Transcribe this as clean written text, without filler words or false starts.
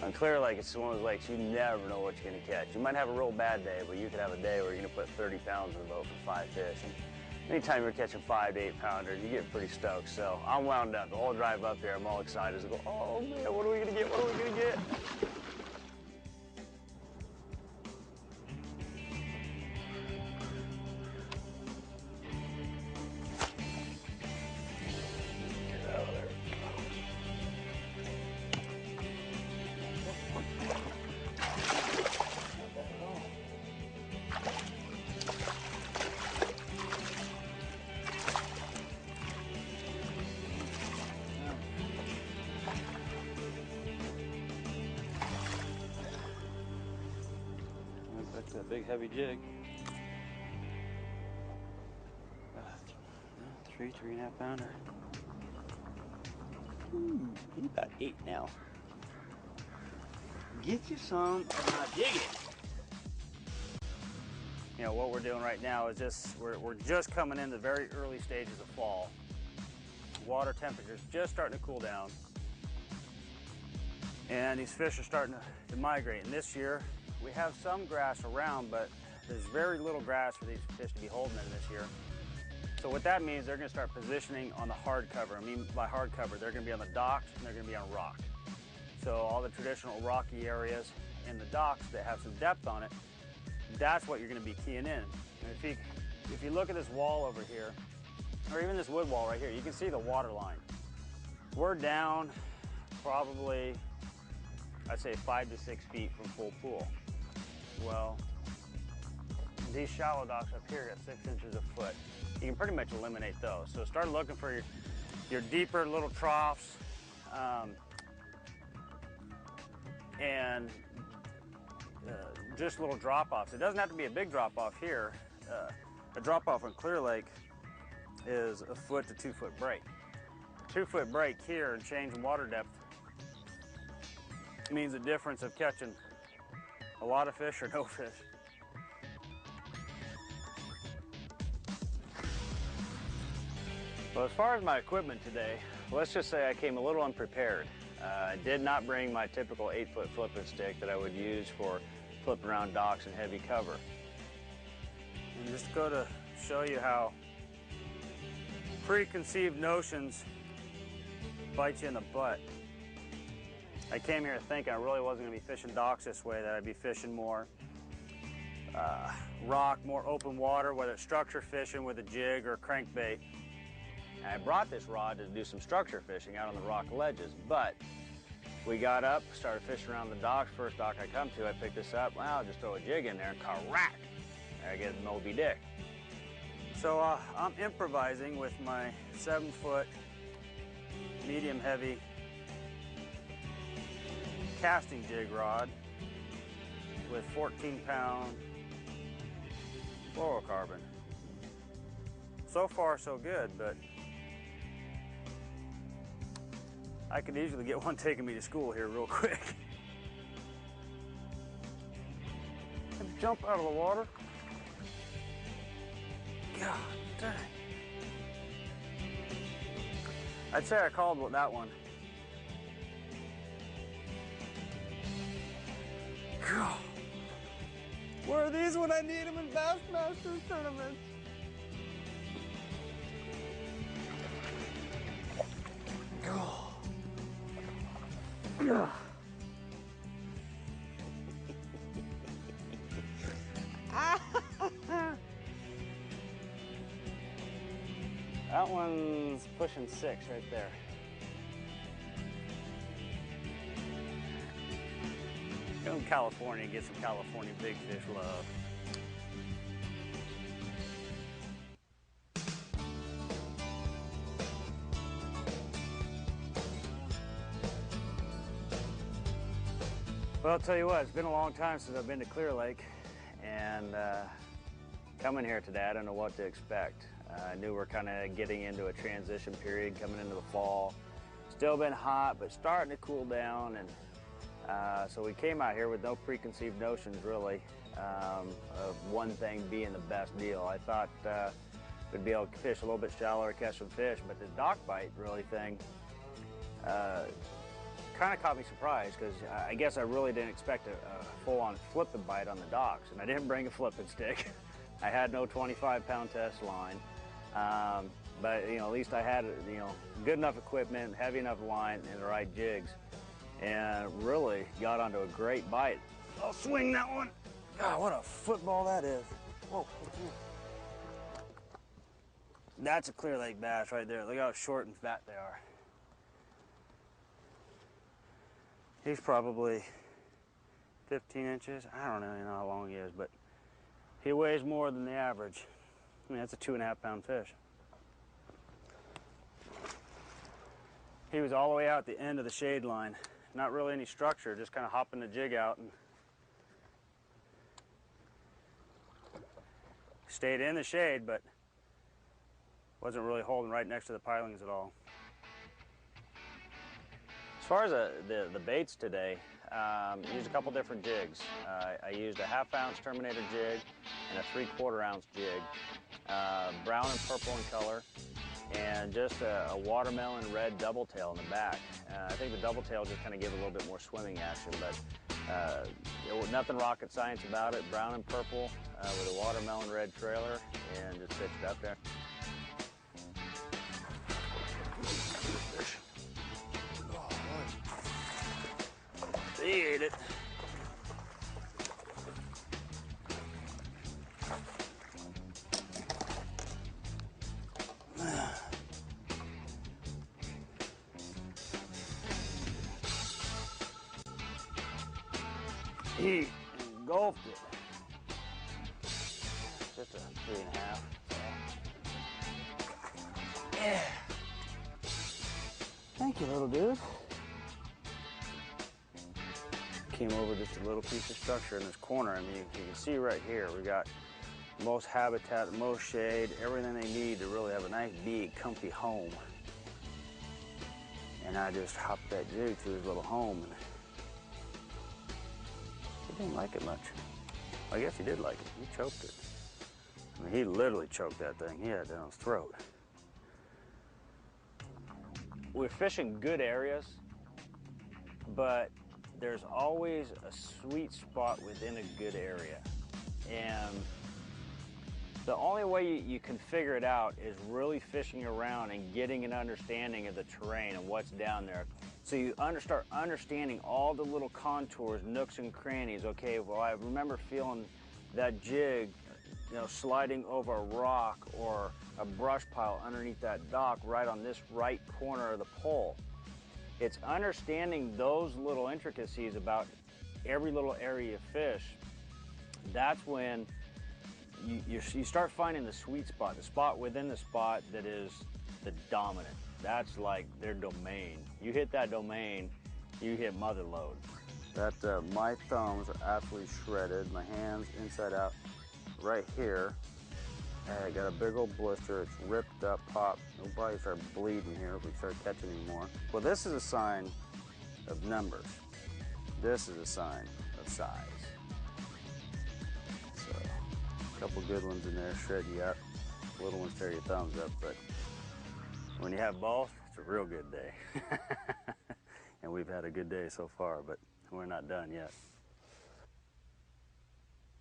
On Clear Lake, it's one of those lakes you never know what you're going to catch. You might have a real bad day, but you could have a day where you're going to put 30 pounds in the boat for 5 fish. And anytime you're catching 5 to 8 pounders, you get pretty stoked. So I'm wound up. The whole drive up here, I'm all excited to go, oh man, what are we going to get? What are we going to get? That's a big heavy jig. 3.5 pounder. He's about 8 now. Get you some and I dig it. You know, what we're doing right now is just, we're just coming in the very early stages of fall. Water temperature's just starting to cool down. And these fish are starting to migrate. And this year, we have some grass around, but there's very little grass for these fish to be holding in this year. So what that means, they're gonna start positioning on the hard cover. I mean by hard cover, they're gonna be on the docks and they're gonna be on rock. So all the traditional rocky areas in the docks that have some depth on it, that's what you're gonna be keying in. And if you look at this wall over here, or even this wood wall right here, you can see the water line. We're down probably, I'd say 5 to 6 feet from full pool. Well, these shallow docks up here got 6 inches a foot. You can pretty much eliminate those. So start looking for your deeper little troughs and just little drop-offs. It doesn't have to be a big drop-off here. A drop-off on Clear Lake is a 1 to 2 foot break. A 2 foot break here and change in water depth means the difference of catching a lot of fish or no fish. Well, as far as my equipment today, let's just say I came a little unprepared. I did not bring my typical 8-foot flipping stick that I would use for flipping around docks and heavy cover. And just go to show you how preconceived notions bite you in the butt. I came here thinking I really wasn't going to be fishing docks this way, that I'd be fishing more rock, more open water, whether it's structure fishing with a jig or crankbait. And I brought this rod to do some structure fishing out on the rock ledges, but we got up, started fishing around the docks. First dock I come to, I picked this up. Well, I'll just throw a jig in there and crack! There I get Moby Dick. So I'm improvising with my 7-foot medium heavy casting jig rod with 14-pound fluorocarbon. So far so good, but I could easily get one taking me to school here real quick. Jump out of the water. God dang. I'd say I called that one. God. Where are these when I need them in Bassmasters tournaments? God. That one's pushing 6 right there. Go to California and get some California big fish love. Well, I'll tell you what, it's been a long time since I've been to Clear Lake, and coming here today, I don't know what to expect. I knew we're kind of getting into a transition period, coming into the fall. Still been hot, but starting to cool down, and so we came out here with no preconceived notions, really, of one thing being the best deal. I thought we'd be able to fish a little bit shallower, catch some fish, but the dock bite really thing, kind of caught me surprised because I guess I really didn't expect a full-on flipping bite on the docks, and I didn't bring a flipping stick. I had no 25-pound test line, but you know, at least I had, you know, good enough equipment, heavy enough line, and the right jigs, and really got onto a great bite. I'll swing that one. God, what a football that is! Whoa. That's a clear lake bass right there. Look how short and fat they are. He's probably 15 inches. I don't really know how long he is, but he weighs more than the average. I mean, that's a 2.5 pound fish. He was all the way out at the end of the shade line. Not really any structure, just kind of hopping the jig out and stayed in the shade, but wasn't really holding right next to the pilings at all. As far as the baits today, used a couple different jigs. I used a 1/2 ounce Terminator jig and a 3/4 ounce jig, brown and purple in color, and just a watermelon red double tail in the back. I think the double tail just kind of gave a little bit more swimming action, but there was nothing rocket science about it. Brown and purple with a watermelon red trailer, and just pitched it up there. He ate it. He engulfed it. Just a 3.5. Yeah. Thank you, little dude. Came over just a little piece of structure in this corner. I mean, you can see right here, we got most habitat, most shade, everything they need to really have a nice, big, comfy home. And I just hopped that jig to his little home, and he didn't like it much. I guess he did like it. He choked it. I mean, he literally choked that thing. He had it down his throat. We're fishing good areas, but there's always a sweet spot within a good area. And the only way you can figure it out is really fishing around and getting an understanding of the terrain and what's down there. So you start understanding all the little contours, nooks and crannies. Okay, well, I remember feeling that jig, you know, sliding over a rock or a brush pile underneath that dock right on this right corner of the pole. It's understanding those little intricacies about every little area you fish. That's when you start finding the sweet spot, the spot within the spot that is the dominant. That's like their domain. You hit that domain, you hit mother lode. My thumbs are absolutely shredded. My hands inside out right here. I got a big old blister. It's ripped up, popped. It'll probably start bleeding here if we start catching any more. Well, this is a sign of numbers. This is a sign of size. So, a couple good ones in there, shred you up. Little ones tear your thumbs up, but when you have both, it's a real good day. And we've had a good day so far, but we're not done yet.